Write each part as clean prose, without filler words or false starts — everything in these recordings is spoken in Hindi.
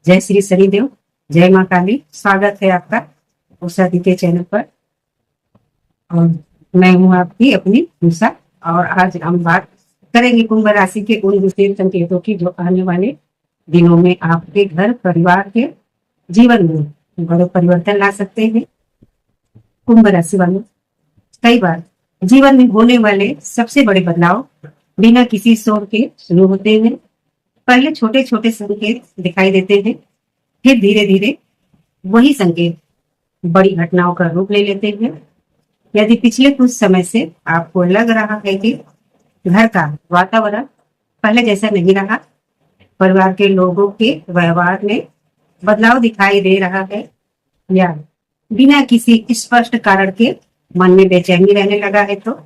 जय श्री शनिदेव, जय माँ काली। स्वागत है आपका उषा दी के चैनल पर। और मैं हूँ आपकी अपनी उषा। और आज हम बात करेंगे कुंभ राशि के उन विशेष संकेतों की जो आने वाले दिनों में आपके घर परिवार के जीवन में बड़े परिवर्तन ला सकते हैं। कुंभ राशि वालों, कई बार जीवन में होने वाले सबसे बड़े बदलाव बिना किसी शोर के शुरू होते हैं। पहले छोटे छोटे संकेत दिखाई देते हैं, फिर धीरे धीरे वही संकेत बड़ी घटनाओं का रूप ले लेते हैं। यदि पिछले कुछ समय से आपको लग रहा है कि घर का वातावरण पहले जैसा नहीं रहा, परिवार के लोगों के व्यवहार में बदलाव दिखाई दे रहा है, या बिना किसी स्पष्ट कारण के मन में बेचैनी रहने लगा है, तो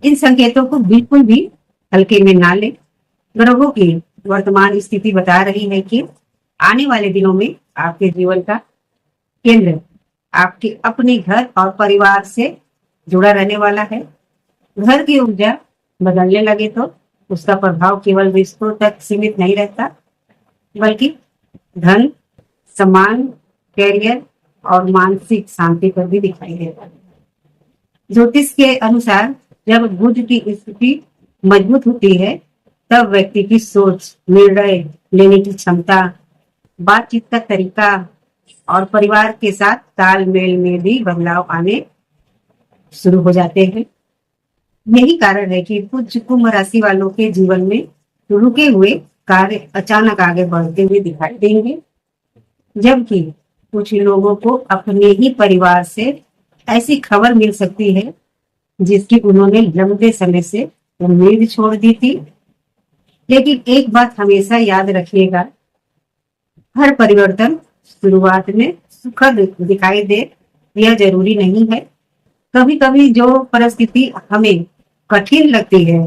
इन संकेतों को बिल्कुल भी हल्के में ना लें। ग्रहों की वर्तमान स्थिति बता रही है कि आने वाले दिनों में आपके जीवन का केंद्र आपके अपने घर और परिवार से जुड़ा रहने वाला है। घर की ऊर्जा बदलने लगे तो उसका प्रभाव केवल रिश्तों तक सीमित नहीं रहता, बल्कि धन, सम्मान, कैरियर और मानसिक शांति पर भी दिखाई देता है। ज्योतिष के अनुसार जब बुध की स्थिति मजबूत होती है, तब व्यक्ति की सोच, निर्णय लेने की क्षमता, बातचीत का तरीका और परिवार के साथ तालमेल में भी बदलाव आने शुरू हो जाते हैं। यही कारण है कि कुछ कुंभ राशि वालों के जीवन में रुके हुए कार्य अचानक आगे बढ़ते हुए दिखाई देंगे, जबकि कुछ लोगों को अपने ही परिवार से ऐसी खबर मिल सकती है जिसकी उन्होंने लंबे समय से उम्मीद छोड़ दी थी। लेकिन एक बात हमेशा याद रखिएगा, हर परिवर्तन शुरुआत में सुखद दिखाई दे यह जरूरी नहीं है। कभी कभी जो परिस्थिति हमें कठिन लगती है,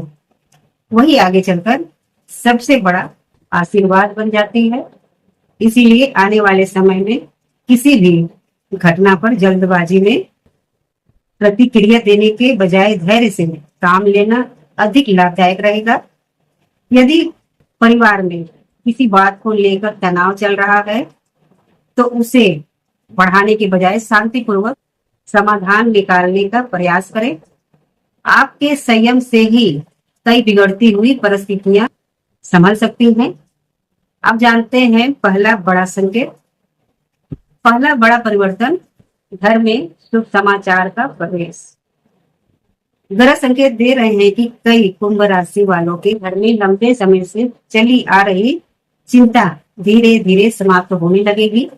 वही आगे चलकर सबसे बड़ा आशीर्वाद बन जाती है। इसीलिए आने वाले समय में किसी भी घटना पर जल्दबाजी में प्रतिक्रिया देने के बजाय धैर्य से काम लेना अधिक लाभदायक रहेगा। यदि परिवार में किसी बात को लेकर तनाव चल रहा है, तो उसे बढ़ाने के बजाय शांतिपूर्वक समाधान निकालने का प्रयास करें। आपके संयम से ही कई बिगड़ती हुई परिस्थितियां संभल सकती हैं। अब जानते हैं पहला बड़ा परिवर्तन, घर में शुभ समाचार का प्रवेश। ग्रह संकेत दे रहे हैं कि कई कुंभ राशि वालों के घर में लंबे समय से चली आ रही चिंता धीरे धीरे समाप्त होने लगेगी।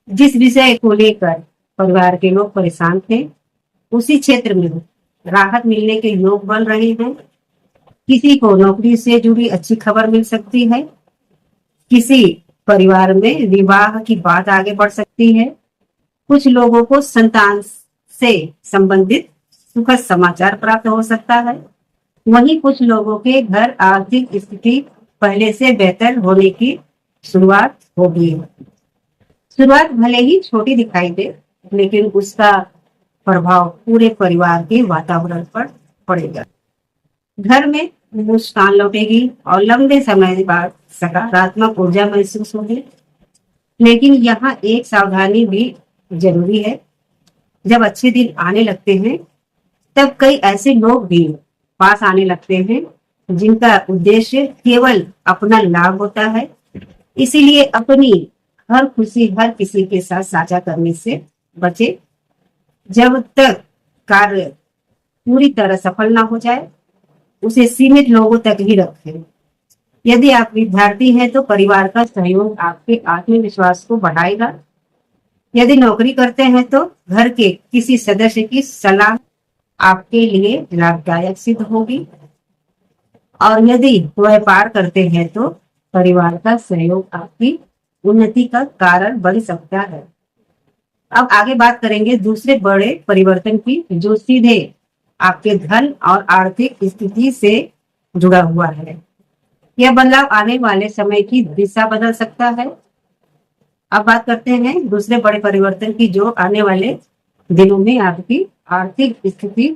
जिस विषय को लेकर परिवार के लोग परेशान थे, उसी क्षेत्र में राहत मिलने के योग बन रहे हैं। किसी को नौकरी से जुड़ी अच्छी खबर मिल सकती है, किसी परिवार में विवाह की बात आगे बढ़ सकती है, कुछ लोगों को संतान से संबंधित सुखद समाचार प्राप्त हो सकता है। वहीं कुछ लोगों के घर आर्थिक स्थिति पहले से बेहतर होने की शुरुआत होगी। शुरुआत भले ही छोटी दिखाई दे, लेकिन उसका प्रभाव पूरे परिवार के वातावरण पर पड़ेगा। घर में मुस्कान लौटेगी और लंबे समय बाद सकारात्मक ऊर्जा महसूस होगी। लेकिन यहाँ एक सावधानी भी जरूरी है। जब अच्छे दिन आने लगते हैं, तब कई ऐसे लोग भी पास आने लगते हैं जिनका उद्देश्य केवल अपना लाभ होता है। इसीलिए अपनी हर खुशी हर किसी के साथ साझा करने से बचे। जब तक कार्य पूरी तरह सफल ना हो जाए, उसे सीमित लोगों तक ही रखें। यदि आप विद्यार्थी हैं, तो परिवार का सहयोग आपके आत्मविश्वास को बढ़ाएगा। यदि नौकरी करते हैं, तो घर के किसी सदस्य की सलाह आपके लिए लाभदायक सिद्ध होगी। और यदि व्यापार करते हैं, तो परिवार का सहयोग आपकी उन्नति का कारण बन सकता है। अब आगे बात करेंगे दूसरे बड़े परिवर्तन की, जो सीधे आपके धन और आर्थिक स्थिति से जुड़ा हुआ है। यह बदलाव आने वाले समय की दिशा बदल सकता है। अब बात करते हैं दूसरे बड़े परिवर्तन की, जो आने वाले दिनों में आपकी आर्थिक स्थिति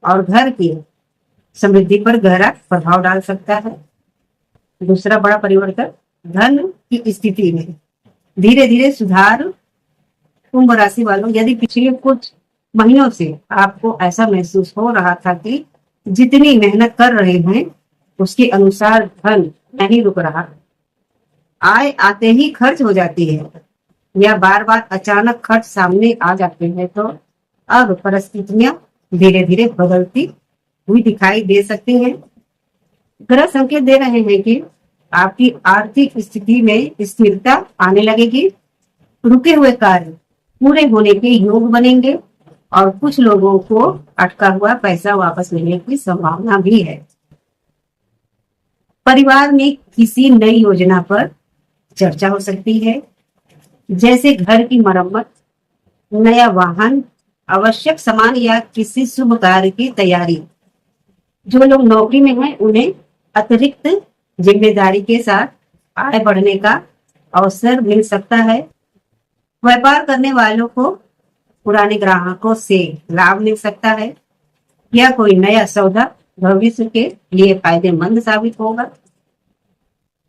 और घर की समृद्धि पर गहरा प्रभाव डाल सकता है। दूसरा बड़ा परिवर्तन धन की स्थिति में। धीरे धीरे सुधार। कुंभ राशि वालों, यदि पिछले कुछ महीनों से आपको ऐसा महसूस हो रहा था कि जितनी मेहनत कर रहे हैं उसके अनुसार धन नहीं रुक रहा, आय आते ही खर्च हो जाती है या बार बार अचानक खर्च सामने आ जाते हैं, तो अब परिस्थितियां धीरे धीरे बदलती हुई दिखाई दे सकती हैं। ग्रह संकेत दे रहे हैं कि आपकी आर्थिक स्थिति में स्थिरता आने लगेगी, रुके हुए कार्य पूरे होने के योग बनेंगे और कुछ लोगों को अटका हुआ पैसा वापस मिलने की संभावना भी है। परिवार में किसी नई योजना पर चर्चा हो सकती है, जैसे घर की मरम्मत, नया वाहन, आवश्यक सामान या किसी शुभ कार्य की तैयारी। जो लोग नौकरी में हैं उन्हें अतिरिक्त जिम्मेदारी के साथ आय बढ़ने का अवसर मिल सकता है। व्यापार करने वालों को पुराने ग्राहकों से लाभ मिल सकता है या कोई नया सौदा भविष्य के लिए फायदेमंद साबित होगा।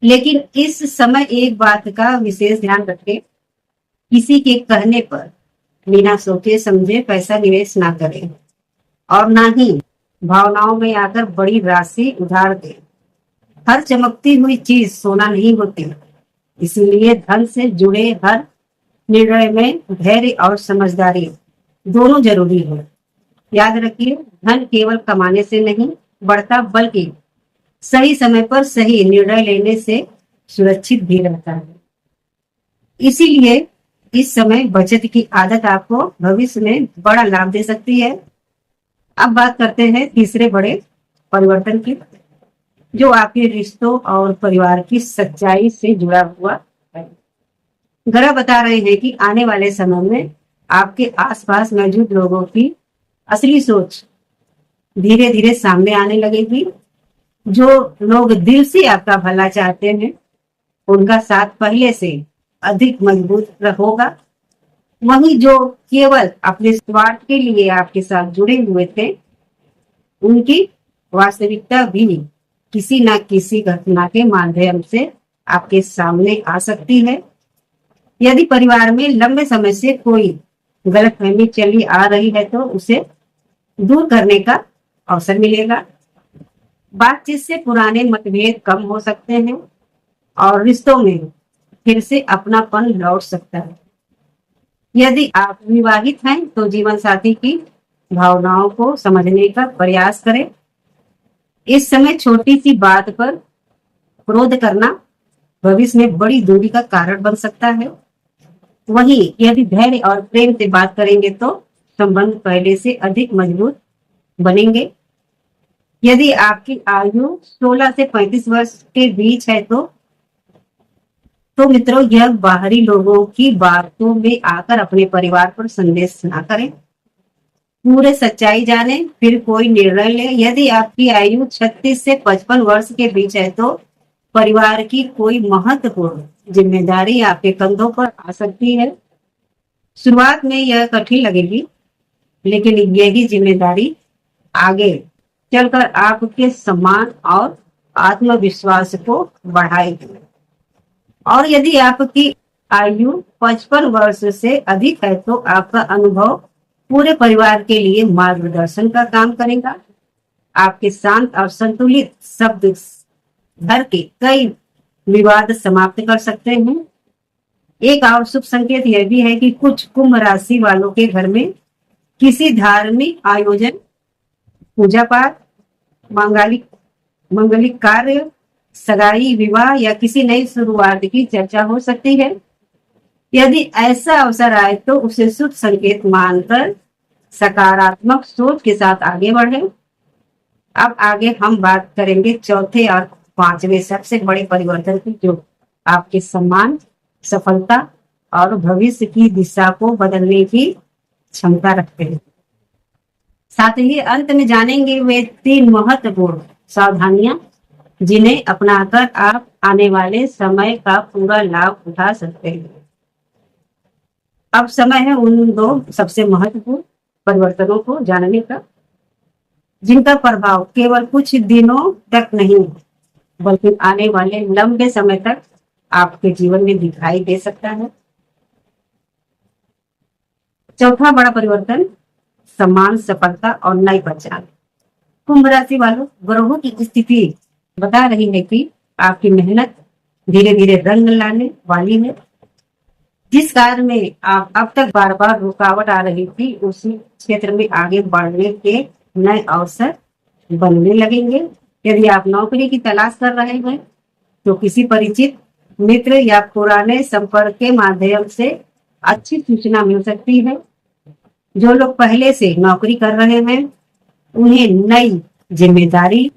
लेकिन इस समय एक बात का विशेष ध्यान रखें, किसी के कहने पर बिना सोचे समझे पैसा निवेश ना करें और ना ही भावनाओं में आकर बड़ी राशि उधार दें। हर चमकती हुई चीज सोना नहीं होती, इसलिए धन से जुड़े हर निर्णय में धैर्य और समझदारी दोनों जरूरी है। याद रखिए, धन केवल कमाने से नहीं बढ़ता, बल्कि सही समय पर सही निर्णय लेने से सुरक्षित भी रहता है। इसीलिए इस समय बचत की आदत आपको भविष्य में बड़ा लाभ दे सकती है। अब बात करते हैं तीसरे बड़े परिवर्तन की, जो आपके रिश्तों और परिवार की सच्चाई से जुड़ा हुआ है। ग्रह बता रहे हैं कि आने वाले समय में आपके आसपास मौजूद लोगों की असली सोच धीरे धीरे सामने आने लगेगी। जो लोग दिल से आपका भला चाहते हैं उनका साथ पहले से अधिक मजबूत होगा। वहीं जो केवल अपने स्वार्थ के लिए आपके साथ जुड़े हुए थे, उनकी वास्तविकता भी किसी न किसी घटना के माध्यम से आपके सामने आ सकती है। यदि परिवार में लंबे समय से कोई गलतफहमी चली आ रही है तो उसे दूर करने का अवसर मिलेगा। बातचीत से पुराने मतभेद कम हो सकते हैं और रिश्तों में फिर से अपनापन लौट सकता है। यदि आप विवाहित हैं तो जीवन साथी की भावनाओं को समझने का प्रयास करें। इस समय छोटी सी बात पर क्रोध करना भविष्य में बड़ी दूरी का कारण बन सकता है। वहीं यदि धैर्य और प्रेम से बात करेंगे तो संबंध पहले से अधिक मजबूत बनेंगे। यदि आपकी आयु 16 से 35 वर्ष के बीच है तो मित्रों, यह बाहरी लोगों की बातों में आकर अपने परिवार पर संदेश ना करें। पूरे सच्चाई जाने फिर कोई निर्णय ले। यदि आपकी आयु 36 से 55 वर्ष के बीच है तो परिवार की कोई महत्वपूर्ण जिम्मेदारी आपके कंधों पर आ सकती है। शुरुआत में यह कठिन लगेगी, लेकिन यही जिम्मेदारी आगे चलकर आपके सम्मान और आत्मविश्वास को बढ़ाएगी। और यदि आपकी आयु 55 वर्ष से अधिक है तो आपका अनुभव पूरे परिवार के लिए मार्गदर्शन का काम करेगा। आपके शांत और संतुलित शब्द घर के कई विवाद समाप्त कर सकते हैं। एक और शुभ संकेत यह भी है कि कुछ कुंभ राशि वालों के घर में किसी धार्मिक आयोजन, पूजा पाठ, मांगलिक कार्य, सगाई, विवाह या किसी नई शुरुआत की चर्चा हो सकती है। यदि ऐसा अवसर आए तो उसे शुभ संकेत मानकर सकारात्मक सोच के साथ आगे बढ़े। अब आगे हम बात करेंगे चौथे और पांचवें सबसे बड़े परिवर्तन की, जो आपके सम्मान, सफलता और भविष्य की दिशा को बदलने की क्षमता रखते हैं। साथ ही अंत में जानेंगे वे 3 महत्वपूर्ण सावधानियां जिन्हें अपनाकर आप आने वाले समय का पूरा लाभ उठा सकते हैं। अब समय है उन 2 सबसे महत्वपूर्ण परिवर्तनों को जानने का, जिनका प्रभाव केवल कुछ दिनों तक नहीं बल्कि आने वाले लंबे समय तक आपके जीवन में दिखाई दे सकता है। चौथा बड़ा परिवर्तन सम्मान, सफलता और नई पहचान। कुंभ राशि वालों, ग्रहों की स्थिति बता रही है कि आपकी मेहनत धीरे धीरे रंग लाने वाली है। जिस कार्य में आप अब तक बार बार रुकावट आ रही थी, उसी क्षेत्र में आगे बढ़ने के नए अवसर बनने लगेंगे। यदि आप नौकरी की तलाश कर रहे हैं तो किसी परिचित मित्र या पुराने संपर्क के माध्यम से अच्छी सूचना मिल सकती है। जो लोग पहले से नौकरी कर रहे हैं उन्हें नई जिम्मेदारी,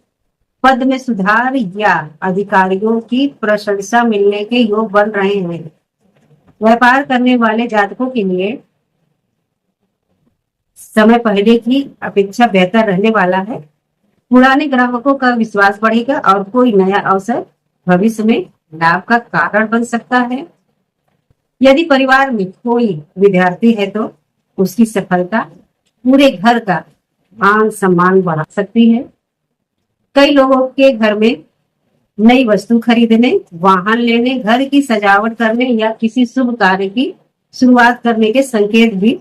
पद में सुधार या अधिकारियों की प्रशंसा मिलने के योग बन रहे हैं। व्यापार करने वाले जातकों के लिए समय पहले की अपेक्षा बेहतर रहने वाला है। पुराने ग्राहकों का विश्वास बढ़ेगा और कोई नया अवसर भविष्य में लाभ का कारण बन सकता है। यदि परिवार में कोई विद्यार्थी है तो उसकी सफलता पूरे घर का मान सम्मान बढ़ा सकती है। कई लोगों के घर में नई वस्तु खरीदने, वाहन लेने, घर की सजावट करने या किसी शुभ कार्य की शुरुआत करने के संकेत भी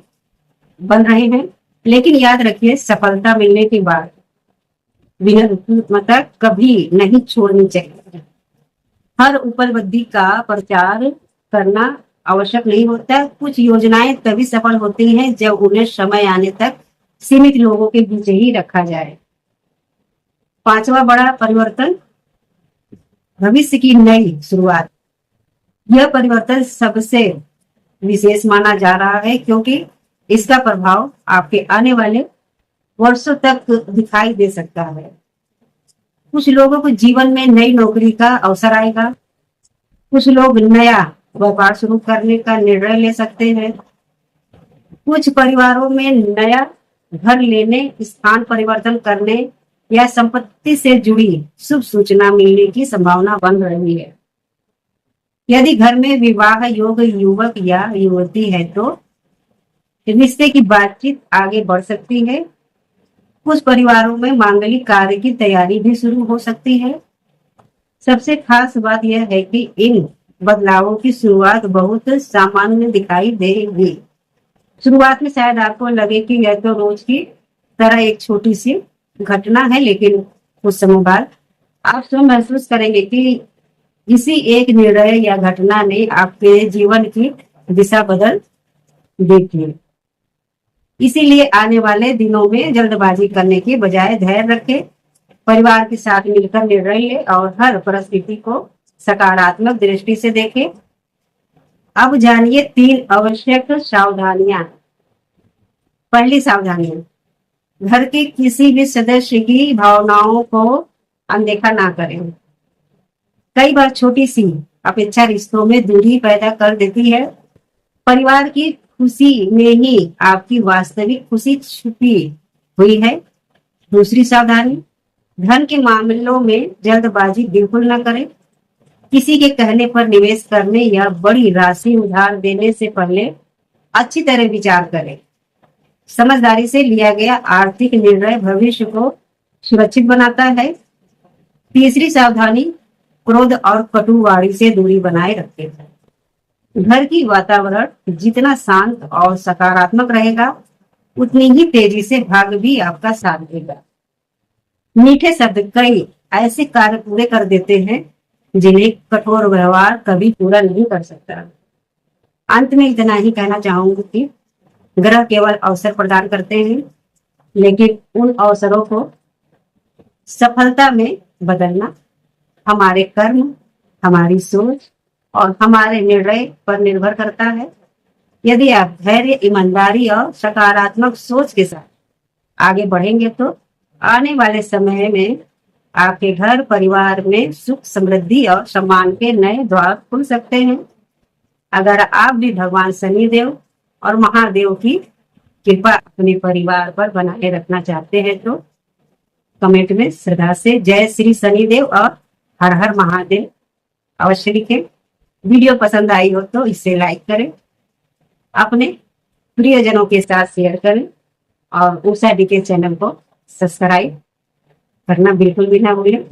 बन रहे हैं। लेकिन याद रखिए, सफलता मिलने के बाद विनम्रता कभी नहीं छोड़नी चाहिए। हर उपलब्धि का प्रचार करना आवश्यक नहीं होता। कुछ योजनाएं तभी सफल होती हैं जब उन्हें समय आने तक सीमित लोगों के बीच ही रखा जाए। पांचवा बड़ा परिवर्तन भविष्य की नई शुरुआत। यह परिवर्तन सबसे विशेष माना जा रहा है क्योंकि इसका प्रभाव आपके आने वाले वर्षों तक दिखाई दे सकता है। कुछ लोगों को जीवन में नई नौकरी का अवसर आएगा। कुछ लोग नया व्यापार शुरू करने का निर्णय ले सकते हैं। कुछ परिवारों में नया घर लेने, स्थान परिवर्तन करने या संपत्ति से जुड़ी शुभ सूचना मिलने की संभावना बन रही है। यदि घर में विवाह योग युवक या युवती है तो रिश्ते की बातचीत आगे बढ़ सकती है। कुछ परिवारों में मांगलिक कार्य की तैयारी भी शुरू हो सकती है। सबसे खास बात यह है कि इन बदलावों की शुरुआत बहुत सामान्य दिखाई देगी। शुरुआत में शायद आपको लगे कि यह तो रोज की तरह एक छोटी सी घटना है, लेकिन कुछ समय बाद आप स्वयं महसूस करेंगे कि इसी एक निर्णय या घटना ने आपके जीवन की दिशा बदल दी थी। इसीलिए आने वाले दिनों में जल्दबाजी करने के बजाय धैर्य रखें, परिवार के साथ मिलकर निर्णय लें और हर परिस्थिति को सकारात्मक दृष्टि से देखें। अब जानिए 3 आवश्यक सावधानियां। पहली सावधानी, घर के किसी भी सदस्य की भावनाओं को अनदेखा ना करें। कई बार छोटी सी अपेक्षा रिश्तों में दूरी पैदा कर देती है। परिवार की खुशी में ही आपकी वास्तविक खुशी छुपी हुई है। दूसरी सावधानी, धन के मामलों में जल्दबाजी बिल्कुल न करें। किसी के कहने पर निवेश करने या बड़ी राशि उधार देने से पहले अच्छी तरह विचार करें। समझदारी से लिया गया आर्थिक निर्णय भविष्य को सुरक्षित बनाता है। तीसरी सावधानी, क्रोध और कटुवाणी से दूरी बनाए रखें। घर की वातावरण जितना शांत और सकारात्मक रहेगा, उतनी ही तेजी से भाग्य भी आपका साथ देगा। मीठे शब्द कई ऐसे कार्य पूरे कर देते हैं जिन्हें कठोर व्यवहार कभी पूरा नहीं कर सकता। अंत में इतना ही कहना चाहूंगी कि ग्रह केवल अवसर प्रदान करते हैं, लेकिन उन अवसरों को सफलता में बदलना हमारे कर्म, हमारी सोच और हमारे निर्णय पर निर्भर करता है। यदि आप धैर्य, ईमानदारी और सकारात्मक सोच के साथ आगे बढ़ेंगे तो आने वाले समय में आपके घर परिवार में सुख, समृद्धि और सम्मान के नए द्वार खुल सकते हैं। अगर आप भी भगवान शनिदेव और महादेव की कृपा अपने परिवार पर बनाए रखना चाहते हैं तो कमेंट में श्रद्धा से जय श्री शनिदेव और हर हर महादेव अवश्य लिखें। वीडियो पसंद आई हो तो इसे लाइक करें, अपने प्रियजनों के साथ शेयर करें और उषा डीके चैनल को सब्सक्राइब करना बिल्कुल भी ना भूलें।